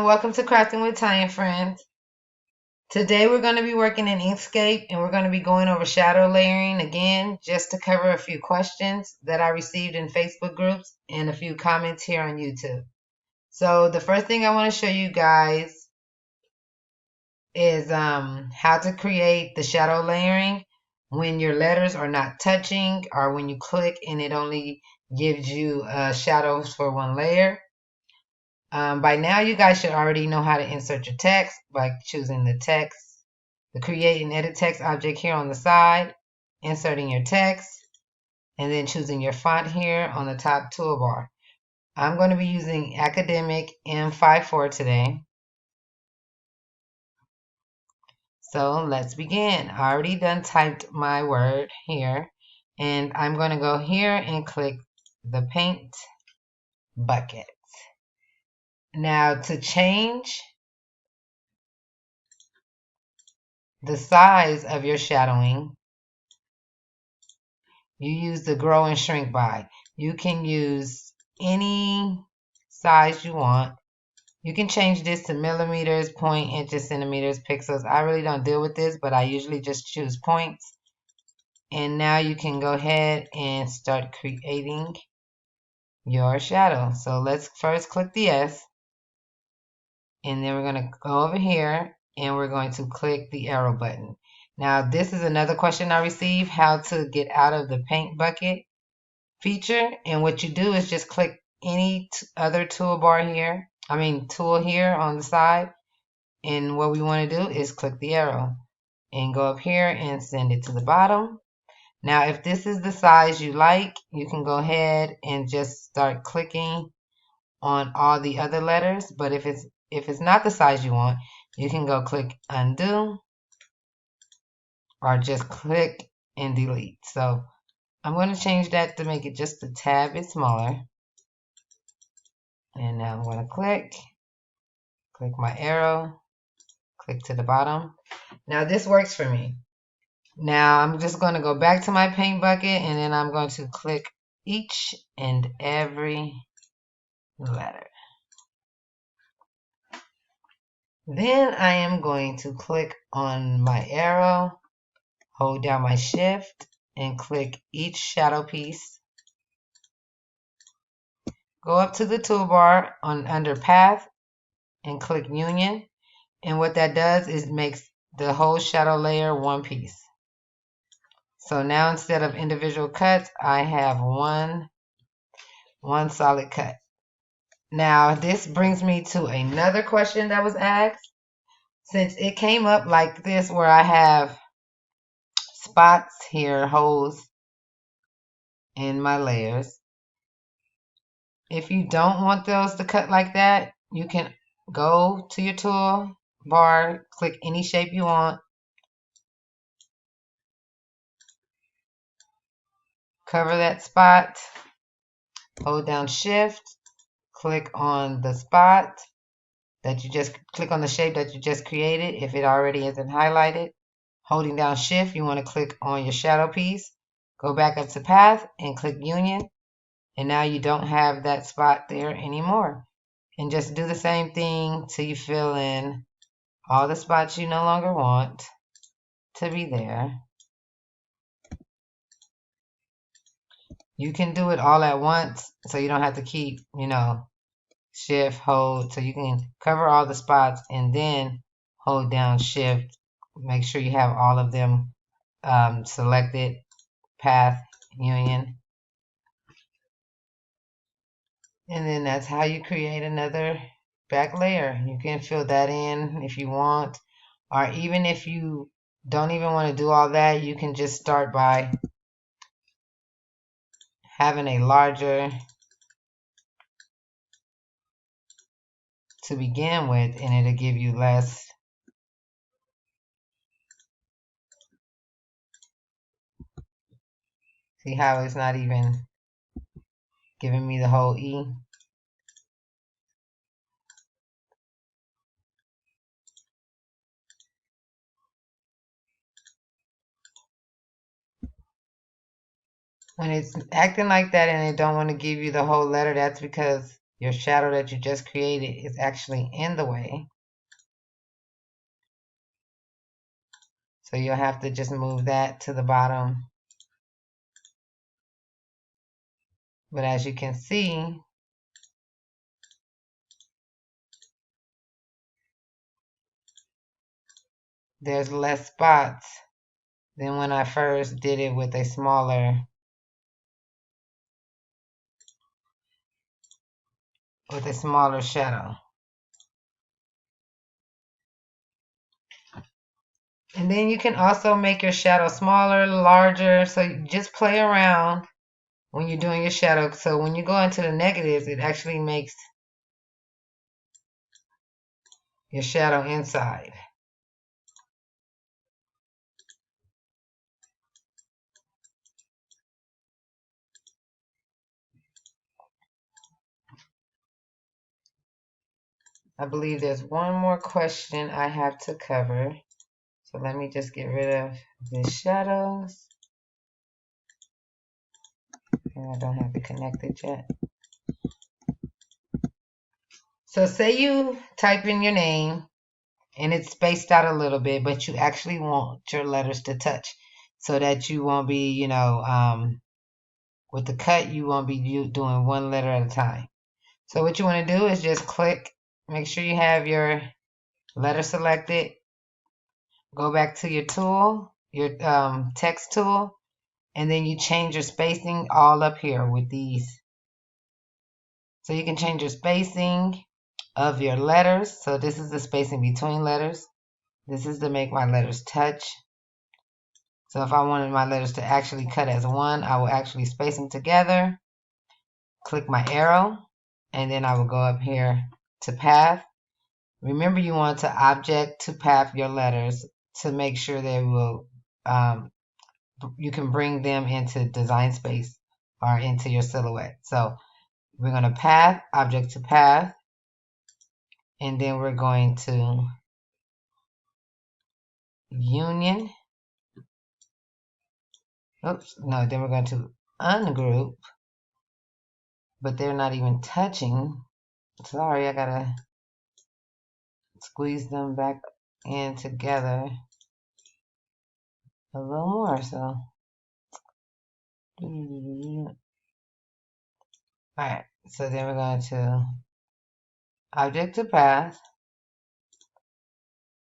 welcome to Crafting with Tanya, friends. Today we're going to be working in Inkscape and we're going to be going over shadow layering again, just to cover a few questions that I received in Facebook groups and a few comments here on YouTube. So the first thing I want to show you guys is how to create the shadow layering when your letters are not touching or when you click and it only gives you shadows for one layer. By now, you guys should already know how to insert your text by choosing the text, the create and edit text object here on the side, inserting your text, and then choosing your font here on the top toolbar. I'm going to be using Academic M54 today. So let's begin. I already done typed my word here, and I'm going to go here and click the paint bucket. Now to change the size of your shadowing, you use the grow and shrink by. You can use any size you want. You can change this to millimeters, point, inches, centimeters, pixels. I really don't deal with this, but I usually just choose points. And now you can go ahead and start creating your shadow. So let's first click the S. And then we're going to go over here and we're going to click the arrow button. Now this is another question I received, how to get out of the paint bucket feature. And what you do is just click any other toolbar here, tool here on the side. And what we want to do is click the arrow and go up here and send it to the bottom. Now if this is the size you like, you can go ahead and just start clicking on all the other letters. But if it's not the size you want, you can go click undo or just click and delete. So I'm going to change that to make it just a tad bit smaller. And now I'm going to click my arrow, click to the bottom. Now this works for me. Now I'm just going to go back to my paint bucket and then I'm going to click each and every letter. Then I am going to click on my arrow, hold down my shift, and click each shadow piece. Go up to the toolbar under path and click union. And what that does is makes the whole shadow layer one piece. So now instead of individual cuts, I have one solid cut. Now this brings me to another question that was asked. Since it came up like this where I have spots here, holes in my layers. If you don't want those to cut like that, you can go to your tool bar, click any shape you want, cover that spot, hold down shift, click on the spot that you just click on the shape that you just created if it already isn't highlighted. Holding down shift, you want to click on your shadow piece, go back up to path and click union, and now you don't have that spot there anymore. And just do the same thing till you fill in all the spots you no longer want to be there. You can do it all at once so you don't have to keep, shift, hold, so you can cover all the spots and then hold down shift. Make sure you have all of them selected, path, union. And then that's how you create another back layer. You can fill that in if you want, or even if you don't even want to do all that, you can just start by having a larger to begin with, and it'll give you less. See how it's not even giving me the whole E? When it's acting like that and it don't want to give you the whole letter, that's because your shadow that you just created is actually in the way. So you'll have to just move that to the bottom. But as you can see, there's less spots than when I first did it with a smaller shadow. And then you can also make your shadow smaller, larger. So you just play around when you're doing your shadow. So when you go into the negatives, it actually makes your shadow inside. I believe there's one more question I have to cover. So let me just get rid of the shadows. And I don't have it connected yet. So say you type in your name and it's spaced out a little bit, but you actually want your letters to touch so that you won't be, you know, with the cut, you won't be doing one letter at a time. So what you want to do is just click, make sure you have your letter selected. Go back to your tool, your text tool, and then you change your spacing all up here with these. So you can change your spacing of your letters. So this is the spacing between letters. This is to make my letters touch. So if I wanted my letters to actually cut as one, I will actually space them together. Click my arrow, and then I will go up here to path. Remember, you want to object to path your letters to make sure they will, you can bring them into design space or into your silhouette. So we're going to path, object to path, and then we're going to union. Oops, no, then we're going to ungroup, but they're not even touching. Sorry, I gotta squeeze them back in together a little more. So, alright, so then we're going to object to path,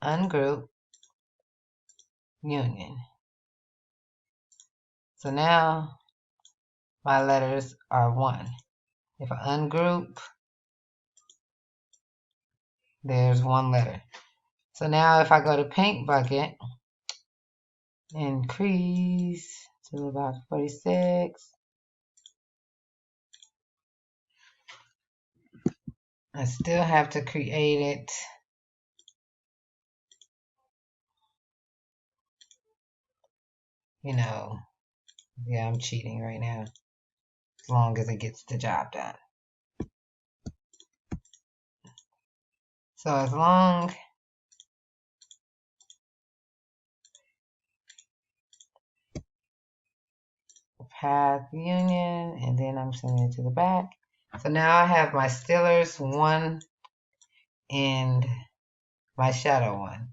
ungroup, union. So now my letters are one. If I ungroup, there's one letter. So now if I go to paint bucket, increase to about 46. I still have to create it. You know, yeah, I'm cheating right now. As long as it gets the job done. So as long path union, and then I'm sending it to the back. So now I have my stillers 1 and my shadow 1.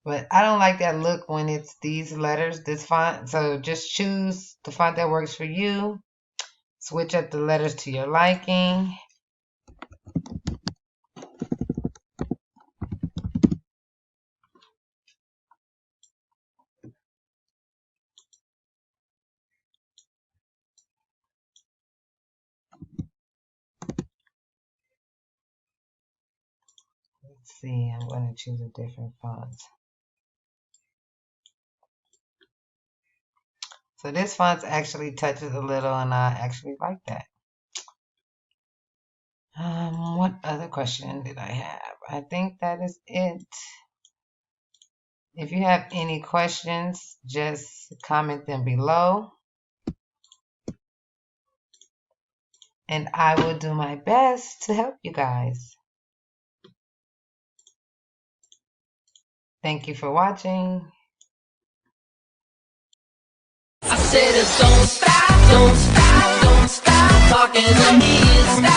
But I don't like that look when it's these letters, this font. So just choose the font that works for you. Switch up the letters to your liking. Let's see, I'm going to choose a different font. So this font actually touches a little, and I actually like that. What other question did I have? I think that is it. If you have any questions, just comment them below. And I will do my best to help you guys. Thank you for watching. I said, don't stop, don't stop, don't stop talking to me.